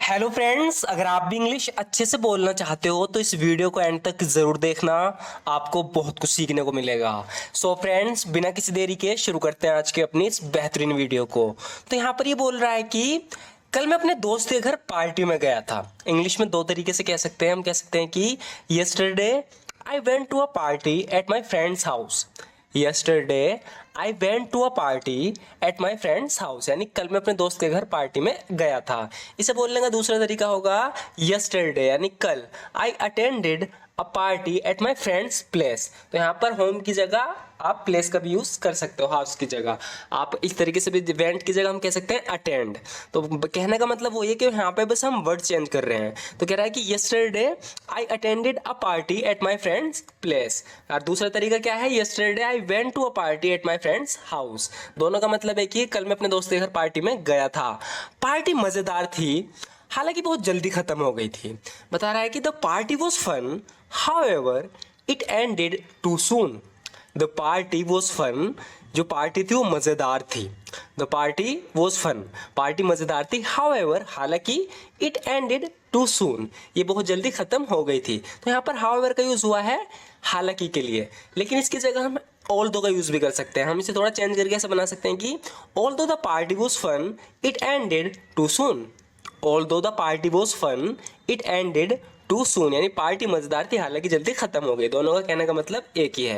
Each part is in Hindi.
हेलो फ्रेंड्स, अगर आप भी इंग्लिश अच्छे से बोलना चाहते हो तो इस वीडियो को एंड तक ज़रूर देखना। आपको बहुत कुछ सीखने को मिलेगा। सो फ्रेंड्स, बिना किसी देरी के शुरू करते हैं आज की अपनी इस बेहतरीन वीडियो को। तो यहाँ पर ये बोल रहा है कि कल मैं अपने दोस्त के घर पार्टी में गया था। इंग्लिश में दो तरीके से कह सकते हैं। हम कह सकते हैं कि yesterday I went to a party at my friend's house. Yesterday I went to a party at my friend's house, यानी कल मैं अपने दोस्त के घर पार्टी में गया था। इसे बोलने का दूसरा तरीका होगा यस्टरडे, यानी कल आई attended a party at my friend's place. तो यहाँ पर होम की जगह आप प्लेस का भी यूज़ कर सकते हो, हाउस की जगह। आप इस तरीके से भी वेंट की जगह हम कह सकते हैं अटेंड। तो कहने का मतलब वही है कि यहाँ पे बस हम वर्ड चेंज कर रहे हैं। तो कह रहा है कि yesterday I attended a party at my friend's place. और दूसरा तरीका क्या है, yesterday I went to a party at my friend's house. दोनों का मतलब है कि कल मैं अपने दोस्त के घर पार्टी में गया था। पार्टी मज़ेदार थी, हालांकि बहुत जल्दी खत्म हो गई थी। बता रहा है कि the party was fun, however it ended too soon. The party was fun, जो पार्टी थी वो मज़ेदार थी। The party was fun, party मज़ेदार थी। हाउएवर, हालांकि इट एंडेड टू सून, ये बहुत जल्दी ख़त्म हो गई थी। तो यहाँ पर हाउएवर का यूज़ हुआ है हालांकि के लिए, लेकिन इसकी जगह हम ऑल्दो का यूज़ भी कर सकते हैं। हम इसे थोड़ा चेंज करके ऐसा बना सकते हैं कि although the party was fun it ended too soon. Although the party was fun it ended too soon, यानी पार्टी मज़ेदार थी हालांकि जल्दी ख़त्म हो गई। दोनों का कहने का मतलब एक ही है।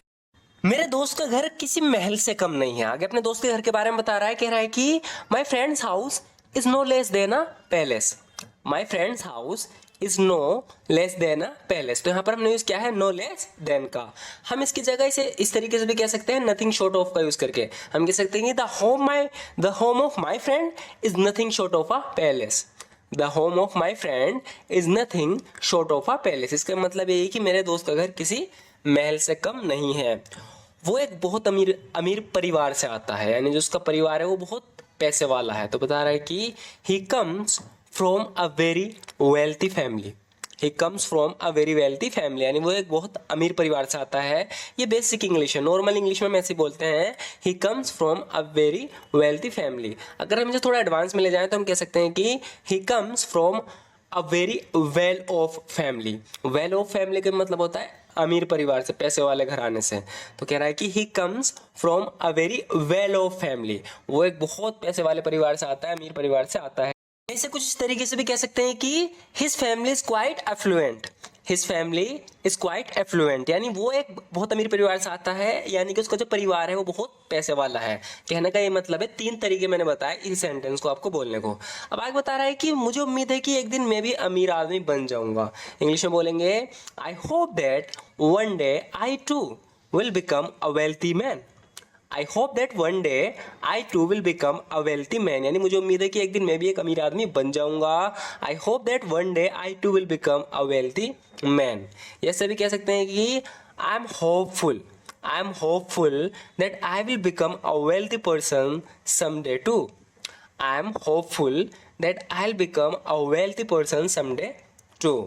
मेरे दोस्त का घर किसी महल से कम नहीं है। आगे अपने दोस्त के घर के बारे में बता रहा है, कह रहा है कि my friend's house is no less than a palace. My friend's house is no less than a palace. तो यहाँ पर हमने यूज़ किया है नो लेस देन का। हम इसकी जगह इसे इस तरीके से भी कह सकते हैं नथिंग शॉर्ट ऑफ का यूज़ करके। हम कह सकते हैं कि the home of my friend is nothing short of a palace. The home of my friend is nothing short of a palace. इसका मतलब ये है कि मेरे दोस्त का घर किसी महल से कम नहीं है। वो एक बहुत अमीर अमीर परिवार से आता है, यानी जो उसका परिवार है वो बहुत पैसे वाला है। तो बता रहा है कि he comes from a very wealthy family. He comes from a very wealthy family, यानी वो एक बहुत अमीर परिवार से आता है। ये बेसिक इंग्लिश है। नॉर्मल इंग्लिश में हम ऐसे बोलते हैं he comes from a very wealthy family. अगर हम इसे थोड़ा एडवांस में ले जाएं तो हम कह सकते हैं कि he comes from a very well of family. Well of family का मतलब होता है अमीर परिवार से, पैसे वाले घराने से। तो कह रहा है कि he comes from a very well of family, वो एक बहुत पैसे वाले परिवार से आता है, अमीर परिवार से आता है। ऐसे कुछ इस तरीके से भी कह सकते हैं कि his family is quite affluent. His family is quite affluent, यानी वो एक बहुत अमीर परिवार से आता है, यानी कि उसका जो परिवार है वो बहुत पैसे वाला है। कहने का ये मतलब है। तीन तरीके मैंने बताया इस सेंटेंस को आपको बोलने को। अब आगे बता रहा है कि मुझे उम्मीद है कि एक दिन मैं भी अमीर आदमी बन जाऊंगा। इंग्लिश में बोलेंगे I hope that one day I too will become a wealthy man. I hope that one day I too will become a wealthy man, यानी मुझे उम्मीद है कि एक दिन मैं भी एक अमीर आदमी बन जाऊंगा। I hope that one day I too will become a wealthy man. ऐसे भी कह सकते हैं कि I am hopeful, I am hopeful that I will become a wealthy person someday too. I am hopeful that I will become a wealthy person someday too.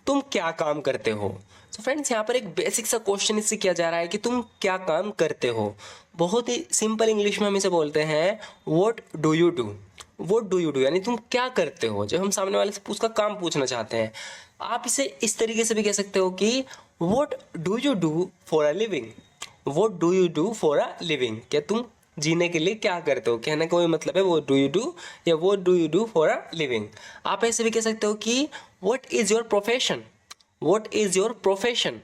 तुम क्या काम करते हो? तो फ्रेंड्स, यहाँ पर एक बेसिक सा क्वेश्चन इससे किया जा रहा है कि तुम क्या काम करते हो। बहुत ही सिंपल इंग्लिश में हम इसे बोलते हैं what do you do. What do you do, यानी तुम क्या करते हो। जब हम सामने वाले से उसका काम पूछना चाहते हैं, आप इसे इस तरीके से भी कह सकते हो कि what do you do for a living. What do you do for a living, क्या तुम जीने के लिए क्या करते हो। कहने का वही मतलब है व्हाट डू यू डू या what do you do for a living. आप ऐसे भी कह सकते हो कि what is your profession. What is your profession,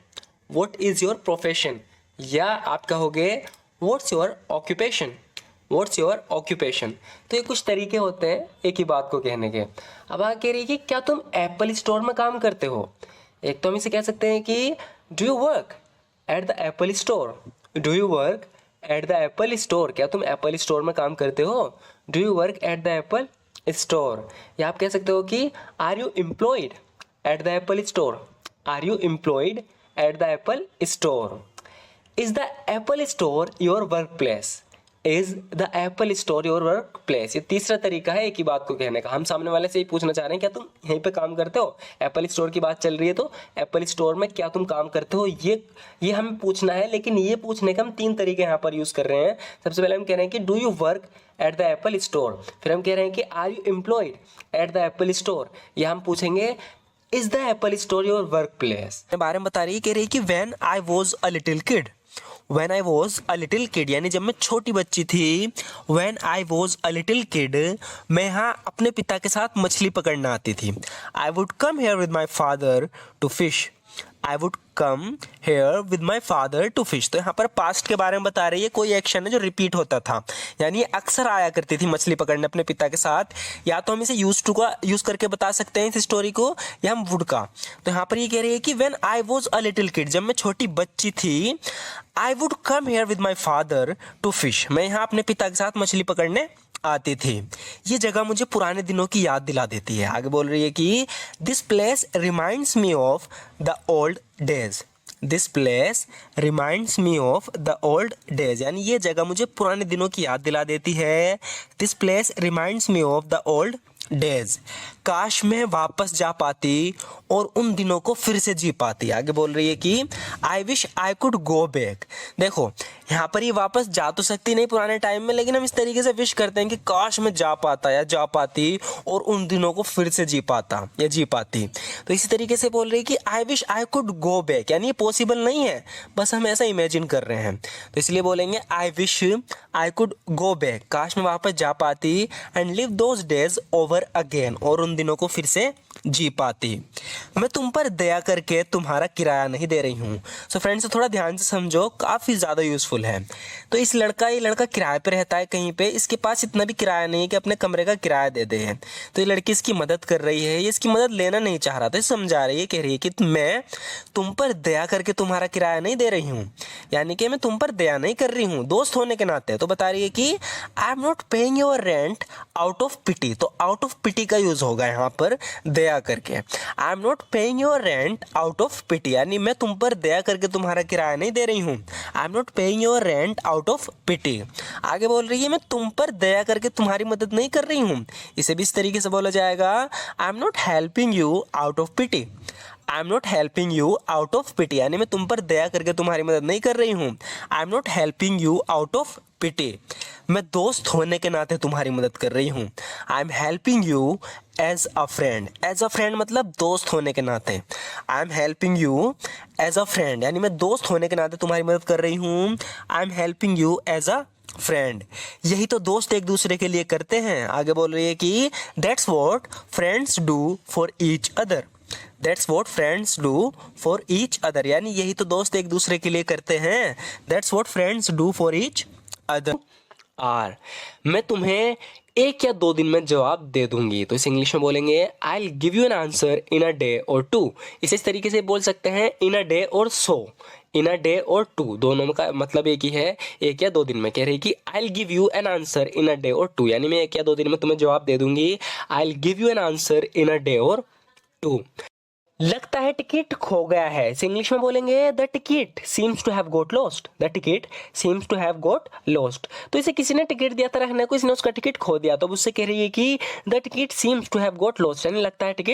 what is your profession, या आप कहोगे what's your occupation, what's your occupation. तो ये कुछ तरीके होते हैं एक ही बात को कहने के। अब आगे कह रही है कि क्या तुम एप्पल स्टोर में काम करते हो। एक तो हम इसे कह सकते हैं कि do you work at the Apple store. Do you work at the Apple store, क्या तुम एप्पल स्टोर में काम करते हो। Do you work at the Apple store. या आप कह सकते हो कि are you employed at the Apple store. Are you employed at the Apple store. Is the Apple store your work place. Is the Apple store your work place. ये तीसरा तरीका है एक ही बात को कहने का। हम सामने वाले से ही पूछना चाह रहे हैं क्या तुम यहीं पे काम करते हो, एप्पल स्टोर की बात चल रही है तो एप्पल स्टोर में क्या तुम काम करते हो, ये हमें पूछना है। लेकिन ये पूछने का हम 3 तरीके यहाँ पर यूज़ कर रहे हैं। सबसे पहले हम कह रहे हैं कि do you work at the Apple store, फिर हम कह रहे हैं कि are you employed at the Apple store, या हम पूछेंगे is the Apple store your work place. बारे में बता रही है, कह रही है कि when I was a little kid, When I was a little kid, यानी जब मैं छोटी बच्ची थी, When I was a little kid, मैं यहाँ अपने पिता के साथ मछली पकड़ना आती थी। I would come here with my father to fish. I would come here with my father to fish. तो यहाँ पर पास्ट के बारे में बता रही है, कोई एक्शन है जो रिपीट होता था, यानी अक्सर आया करती थी मछली पकड़ने अपने पिता के साथ। या तो हम इसे यूज टू का यूज करके बता सकते हैं इस स्टोरी को, या हम वुड का। तो यहाँ पर ये कह रही है कि when I was a little kid, जब मैं छोटी बच्ची थी, I would come here with my father to fish, मैं यहाँ अपने पिता के साथ मछली पकड़ने आती थी। ये जगह मुझे पुराने दिनों की याद दिला देती है। आगे बोल रही है कि this place reminds me of the old days. This place reminds me of the old days, यानी ये जगह मुझे पुराने दिनों की याद दिला देती है। This place reminds me of the old days, काश मैं वापस जा पाती और उन दिनों को फिर से जी पाती। आगे बोल रही है कि I wish I could go back. देखो यहाँ पर ये वापस जा तो सकती नहीं पुराने टाइम में, लेकिन हम इस तरीके से विश करते हैं कि काश मैं जा पाता या जा पाती और उन दिनों को फिर से जी पाता या जी पाती। तो इसी तरीके से बोल रही है कि I wish I could go back, यानी ये पॉसिबल नहीं है, बस हम ऐसा इमेजिन कर रहे हैं। तो इसलिए बोलेंगे I wish I could go back, काश मैं वापस जा पाती, and live those days over again, और उन दिनों को फिर से जी पाती। मैं तुम पर दया करके तुम्हारा किराया नहीं दे रही हूँ। सो फ्रेंड्स थोड़ा ध्यान से समझो, काफ़ी ज़्यादा यूज़फुल है। तो ये लड़का किराए पे रहता है कहीं पे, इसके पास इतना भी किराया नहीं है कि अपने कमरे का किराया दे दे। तो ये लड़की इसकी मदद कर रही है, ये इसकी मदद लेना नहीं चाह रहा था, समझा रही है, कह रही है कि मैं तुम पर दया करके तुम्हारा किराया नहीं दे रही हूँ, यानी कि मैं तुम पर दया नहीं कर रही हूँ दोस्त होने के नाते। तो बता रही है कि I am not paying your rent out of pity. तो आउट ऑफ पिटी का यूज़ होगा यहाँ पर दया करके। I am not paying your rent out of pity, यानी मैं तुम पर दया करके तुम्हारा किराया नहीं दे रही हूँ। I am not paying your rent out of pity. आगे बोल रही है मैं तुम पर दया करके तुम्हारी मदद नहीं कर रही हूँ, इसे भी इस तरीके से बोला जाएगा, I am not helping you out of pity. I am not helping you out of pity, यानी मैं तुम पर दया करके तुम्हारी मदद नहीं कर रही हूँ। I am not helping you out of pity, मैं दोस्त होने के नाते तुम्हारी मदद कर रही हूँ। I am helping you as a friend. As a friend मतलब दोस्त होने के नाते। I am helping you as a friend, यानी मैं दोस्त होने के नाते तुम्हारी मदद कर रही हूँ। I am helping you as a friend, यही तो दोस्त एक दूसरे के लिए करते हैं। आगे बोल रही है कि that's what friends do for each other. That's what friends do for each other, यानी यही तो दोस्त एक दूसरे के लिए करते हैं। That's what friends do for each other. आर, मैं तुम्हें 1 या 2 दिन में जवाब दे दूंगी। तो इस इंग्लिश में बोलेंगे I will give you an answer in a day और 2। इस तरीके से बोल सकते हैं इन अ डे और सो। इन अ डे और 2 दोनों का मतलब एक ही है, 1 या 2 दिन में। कह रही कि I will give you an answer in a day और 2, यानी मैं 1 या 2 दिन में तुम्हें जवाब दे दूंगी। I will give you an answer in a day और 2। लगता है टिकट खो गया है, इस इंग्लिश में बोलेंगे the ticket seems to have got lost. The ticket seems to have got lost. तो इसे किसी ने टिकट दिया था रखने को, इसने उसका टिकट खो दिया, तो उससे कह रही है कि the ticket seems to have got lost, यानी लगता है टिकट